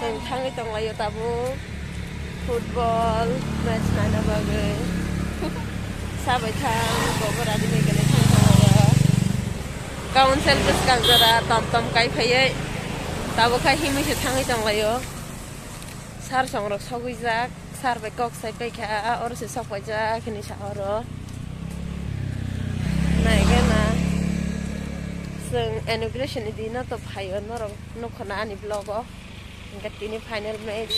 जों थाङै दंलायो दाबो फुटबल मेच नायनो बागै साबाय थां गबरानि मेगने थांथांलायो काउन्सिल गोसगांजरा तम गायफायै दाबो खाय हिमैसो थाङै दंलायो सार संरक सगैजाक सार बाय कक साइ बायखा अरसे सफायजाक हिनि साहरो नायगोना जों इनॉग्रेशन दिन तो फायो नरम नखना आनि ब्लॉग गतिनि फाइनल मैच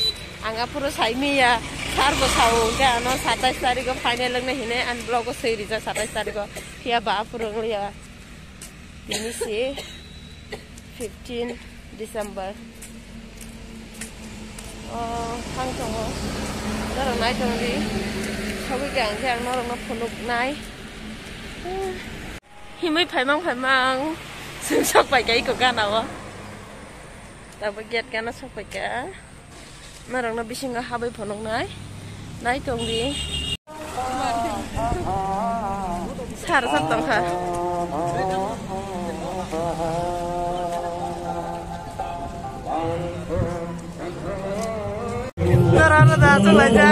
आंगा पुरो साइमिया सार बो साउ गानो 27 तारिख को फाइनल लंने हिने आन ब्लॉग को सही रिजा 27 तारिख को हिया बा पुरो लिया दिनि से 15 दिसंबर थां दङो नरम नाय दंदि सबै गांसे आं नरम फनुक नाय हिमै फाइमां जों सबाय गायखौ गानावा दाबो गेट गाना सफैका नारंना बिसिंगा हाबै फनंनाय नाय दंदि सार साबदंखा नारंना दा सलायजा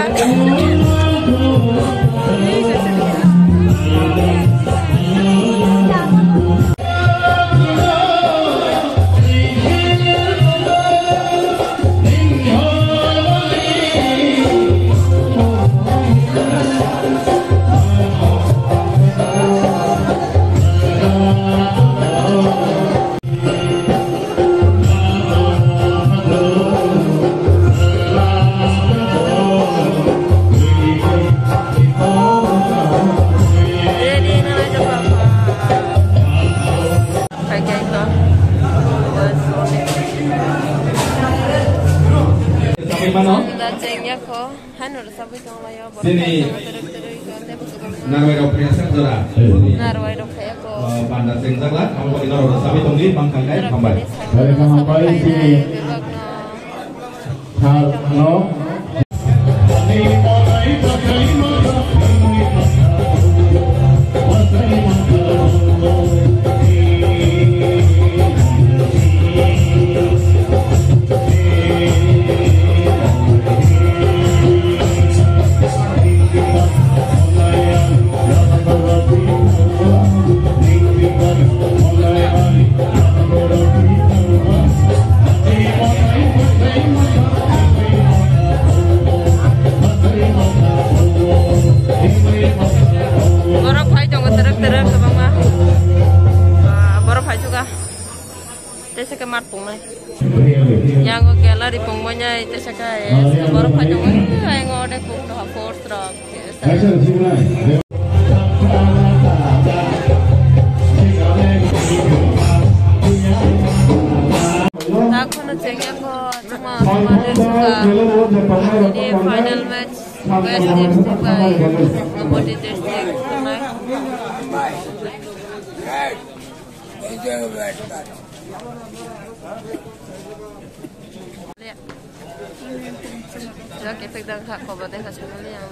Bandar Sengzaklah, kamu bagi noro sabi tunggi bangkang kai hambai. Dari hambai sini. Halo. Yang gallery pengmonya itu sekai baru panjang yang ngode pung doa force rock aku nacengnya kok cuma suka ini final match West District by Ngamodi District tonight. Jadi kita sedang kak kau berdeng kasihnya yang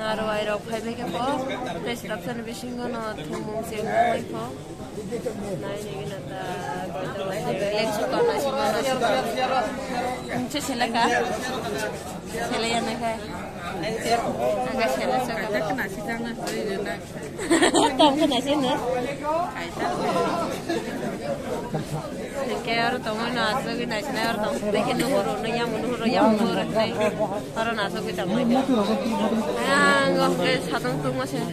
naruh air rok hai mereka po, tes rapsan bisingkan atau thumung siang po, naik ni kita kalau lagi suka nasi macam selaka, selayan nak agak selak suka. Agak nasi jangan beri jenak. Tahu kan nasi ni? Kayak orang tahu nasi kita nasi ni orang tahu. Lekin nuhuru yang ni orang nasi kita tak lagi. Angah ke sadang tu macam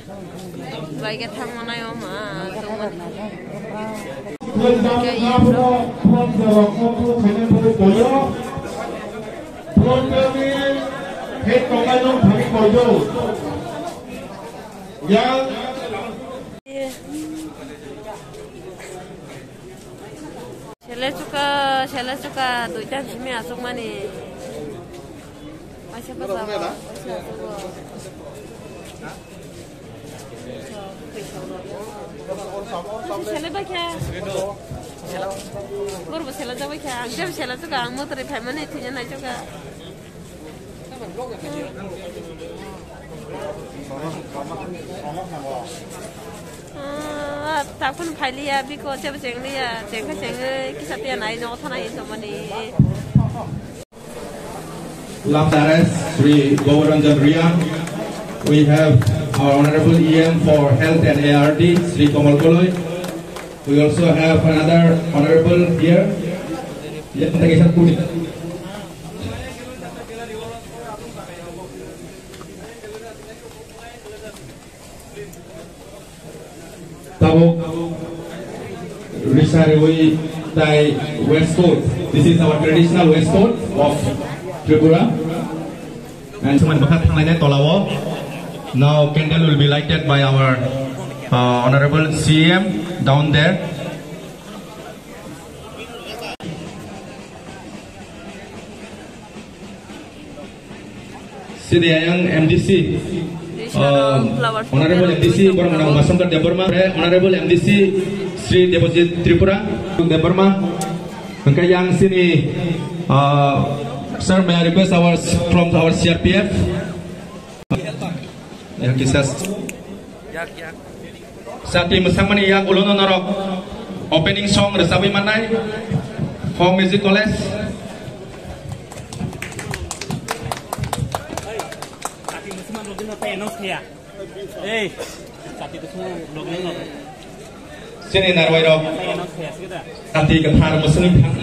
baik kita mana yang mah tu mana. Kayak ini Sela suka duitan simi asuk mani. Masih apa sama? Sela baca. Baru sela jawab baca. Angkat sela suka angmu teri family itu je naik juga. takun phailiya biko chebe chengliya chengka chenge kisapia nai no thana in somani Lamdares Sri Govaranjan Riam. We have our Honorable EM for Health and ARD, Sri Komal Goloi. We also have another Honorable here. Tabuk Risarewui Thai waistcoat. This is our traditional waistcoat of Tripura. And now candle will be lighted by our Honorable CM down there. Sidi Ayang MDC. Honorable MDC Bormanang Masongkar Deborma, Honorable MDC Sri Debojit Tripura Deborma. Yang sini, sir, may I request from our CRPF? Yang kisah. Saat ini bersama yang ulono norok opening song resawi manai for music college. Sini narwairok sati ketar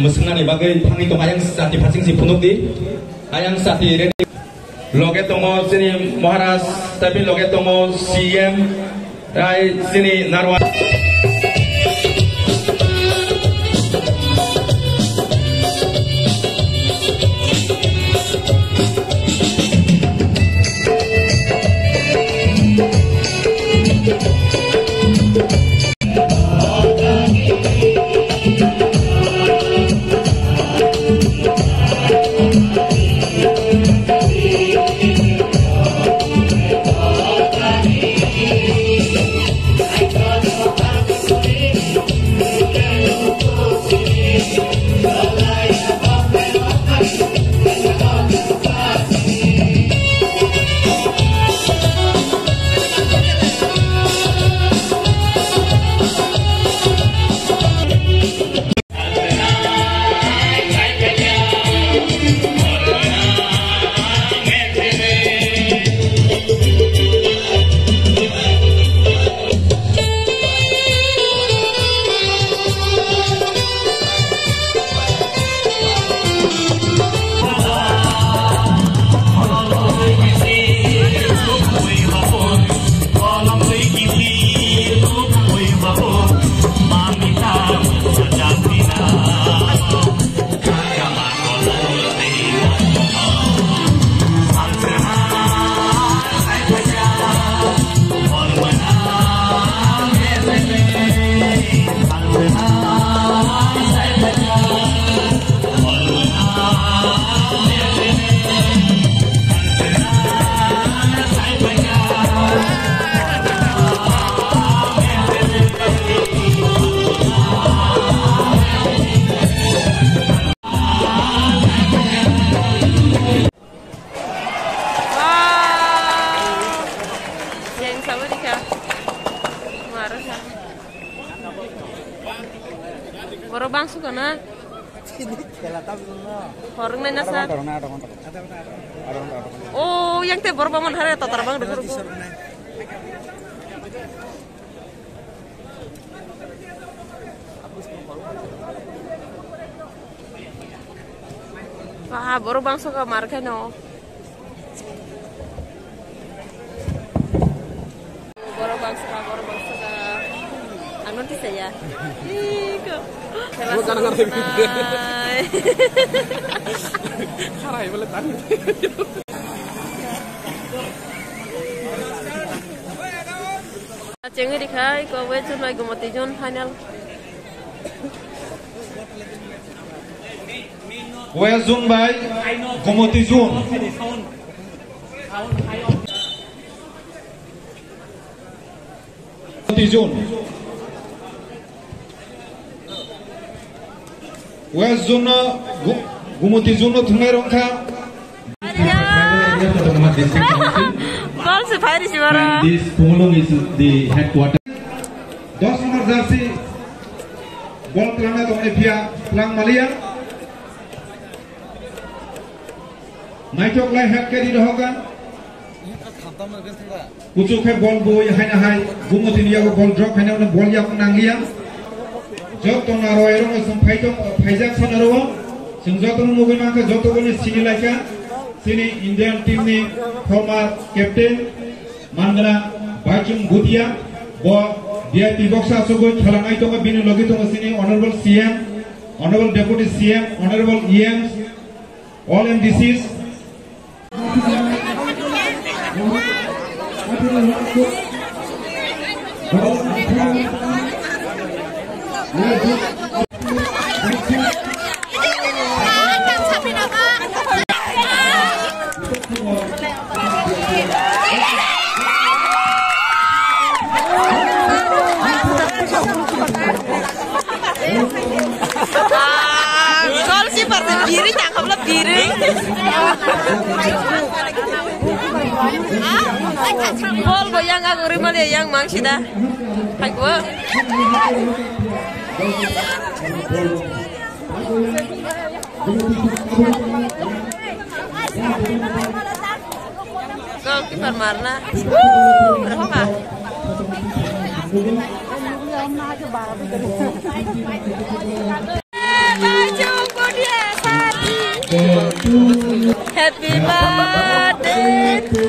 musngan ibagai pangi to ayang sati pasing si punuk di ayang sati ready loge tomo sini Maharaj tapi loge tomo CM ay sini narwa Boro bang suka na. Horeng na nasa. Oh, yang te boro bang hari atau terbang dengan ruko. Wah, boro bang suka marga no. Boro bang suka. Anu ti saya. Iko. Bukan ngerti video. Karai meletan. Cengir dikai ko wejun lagi gumatijon final. Wejun by gumatijon. Gumatijon. Wejun gumatijon thungai rongkha. Bang se Paris wara. This Pumulong is the headquarters. jersey bol kelana tongni pia lang malia naitok lai hat ke di dohokan kucuk ke bol boy haina hai gumotin ya bol drop haina na bol ya nangiya jok tong na roy ro sum phaijak sanaro sum jok tong mugin ma ke jok tong sini laika sini Indian team ni former captain Mandana Bachum Gutia bo VIP box asogo thalangai tonga binu logi tonga sini honorable CM honorable deputy CM honorable EMs all MDCs Goalkeeper sendiri cakep lebih. Bol goyang aku rimal ya yang mang sida. Hai gua. Goalkeeper marna. Berapa kah? Happy birthday to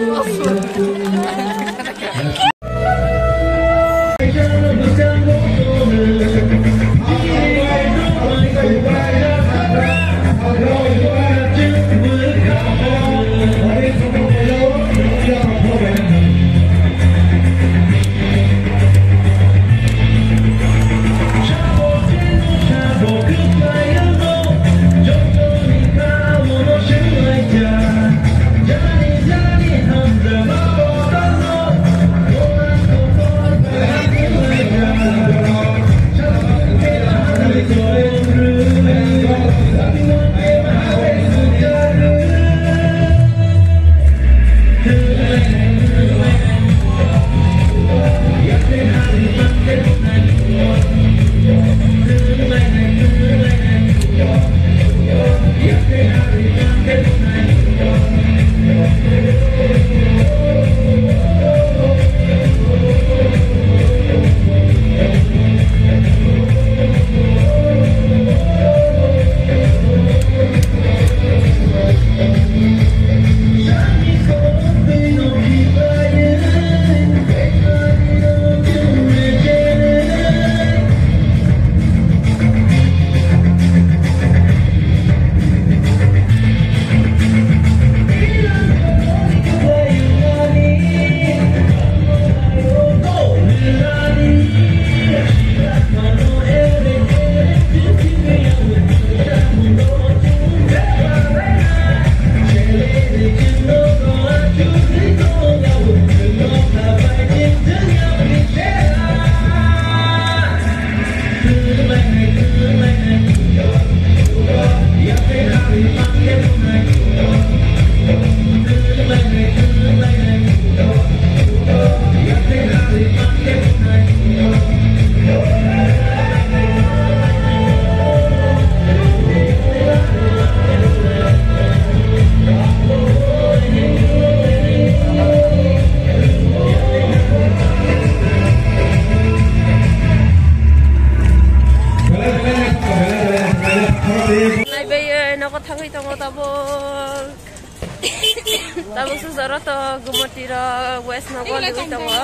Tabu susara to gumotira west nogol itu tongo.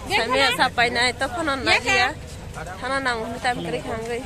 Kami sampai naik to konon lagi ya. Karena nang kita mikir hanggai.